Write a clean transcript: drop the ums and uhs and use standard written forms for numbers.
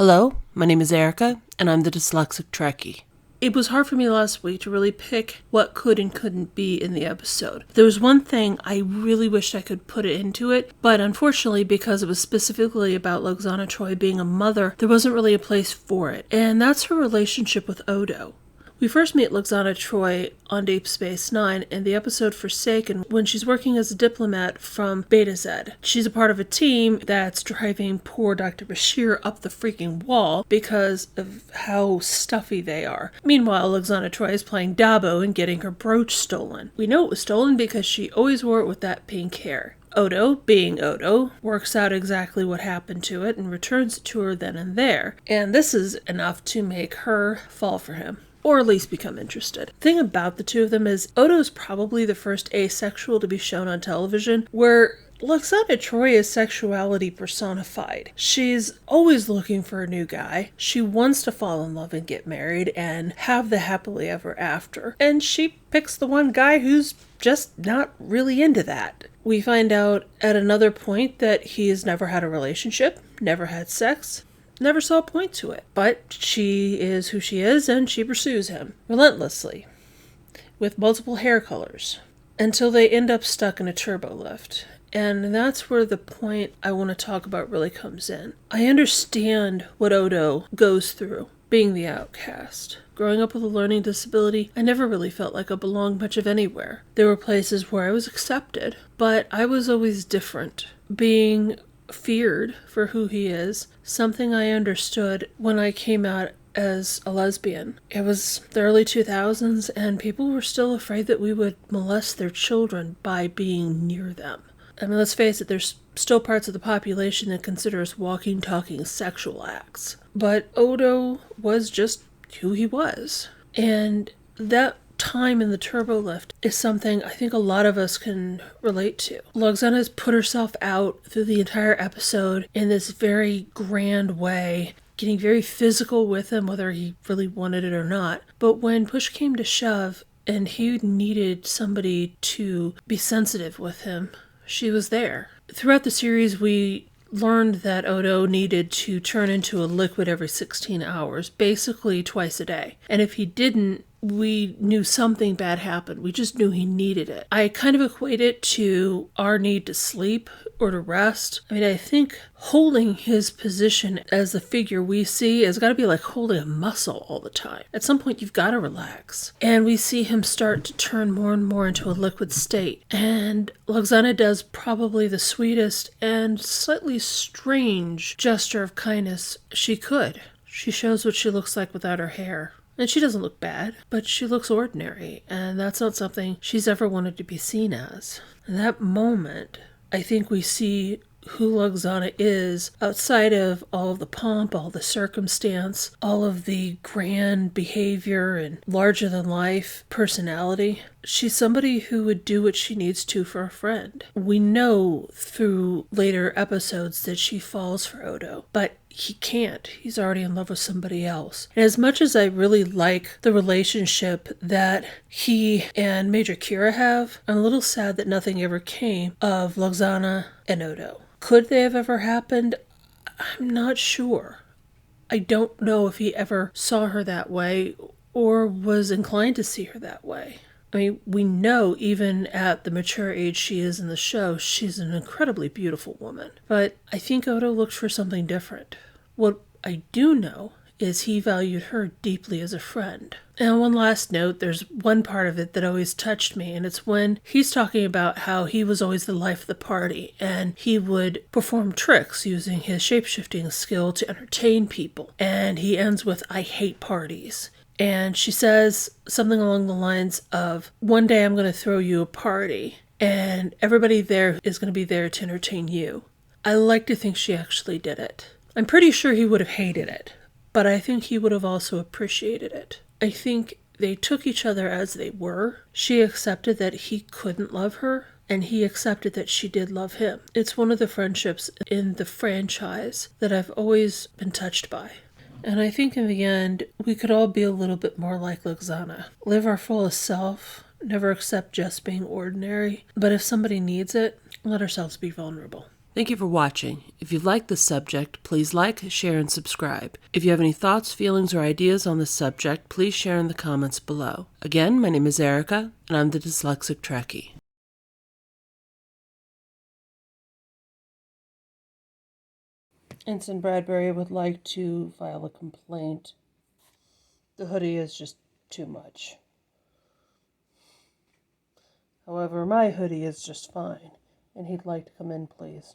Hello, my name is Erica, and I'm the Dyslexic Trekkie. It was hard for me last week to really pick what could and couldn't be in the episode. There was one thing I really wished I could put it into it, but unfortunately, because it was specifically about Lwaxana Troi being a mother, there wasn't really a place for it, and that's her relationship with Odo. We first meet Lwaxana Troi on Deep Space Nine in the episode Forsaken when she's working as a diplomat from Beta Z. She's a part of a team that's driving poor Dr. Bashir up the freaking wall because of how stuffy they are. Meanwhile, Lwaxana Troi is playing Dabo and getting her brooch stolen. We know it was stolen because she always wore it with that pink hair. Odo, being Odo, works out exactly what happened to it and returns it to her then and there. And this is enough to make her fall for him. Or at least become interested. The thing about the two of them is Odo's probably the first asexual to be shown on television, where Lwaxana Troi is sexuality personified. She's always looking for a new guy. She wants to fall in love and get married and have the happily ever after. And she picks the one guy who's just not really into that. We find out at another point that he's never had a relationship, never had sex, never saw a point to it. But she is who she is, and she pursues him relentlessly with multiple hair colors until they end up stuck in a turbo lift. And that's where the point I want to talk about really comes in. I understand what Odo goes through, being the outcast. Growing up with a learning disability, I never really felt like I belonged much of anywhere. There were places where I was accepted, but I was always different. Being feared for who he is, something I understood when I came out as a lesbian. It was the early 2000s, and people were still afraid that we would molest their children by being near them. I mean, let's face it, there's still parts of the population that consider us walking, talking sexual acts. But Odo was just who he was. And that time in the turbo lift is something I think a lot of us can relate to. Lwaxana has put herself out through the entire episode in this very grand way, getting very physical with him, whether he really wanted it or not. But when push came to shove and he needed somebody to be sensitive with him, she was there. Throughout the series, we learned that Odo needed to turn into a liquid every 16 hours, basically twice a day. And if he didn't, we knew something bad happened. We just knew he needed it. I kind of equate it to our need to sleep or to rest. I mean, I think holding his position as the figure we see has got to be like holding a muscle all the time. At some point, you've got to relax. And we see him start to turn more and more into a liquid state. And Lwaxana does probably the sweetest and slightly strange gesture of kindness she could. She shows what she looks like without her hair. And she doesn't look bad, but she looks ordinary, and that's not something she's ever wanted to be seen as. In that moment, I think we see who Lwaxana is outside of all of the pomp, all the circumstance, all of the grand behavior and larger-than-life personality. She's somebody who would do what she needs to for a friend. We know through later episodes that she falls for Odo, but he can't. He's already in love with somebody else. And as much as I really like the relationship that he and Major Kira have, I'm a little sad that nothing ever came of Lwaxana and Odo. Could they have ever happened? I'm not sure. I don't know if he ever saw her that way or was inclined to see her that way. I mean, we know even at the mature age she is in the show, she's an incredibly beautiful woman. But I think Odo looked for something different. What I do know is he valued her deeply as a friend. And one last note, there's one part of it that always touched me, and it's when he's talking about how he was always the life of the party, and he would perform tricks using his shape-shifting skill to entertain people. And he ends with, "I hate parties." And she says something along the lines of, "One day I'm going to throw you a party, and everybody there is going to be there to entertain you." I like to think she actually did it. I'm pretty sure he would have hated it, but I think he would have also appreciated it. I think they took each other as they were. She accepted that he couldn't love her, and he accepted that she did love him. It's one of the friendships in the franchise that I've always been touched by. And I think in the end, we could all be a little bit more like Lwaxana. Live our fullest self, never accept just being ordinary. But if somebody needs it, let ourselves be vulnerable. Thank you for watching. If you like this subject, please like, share, and subscribe. If you have any thoughts, feelings, or ideas on this subject, please share in the comments below. Again, my name is Erica, and I'm the Dyslexic Trekkie. Ensign Bradbury would like to file a complaint. The hoodie is just too much. However, my hoodie is just fine, and he'd like to come in, please.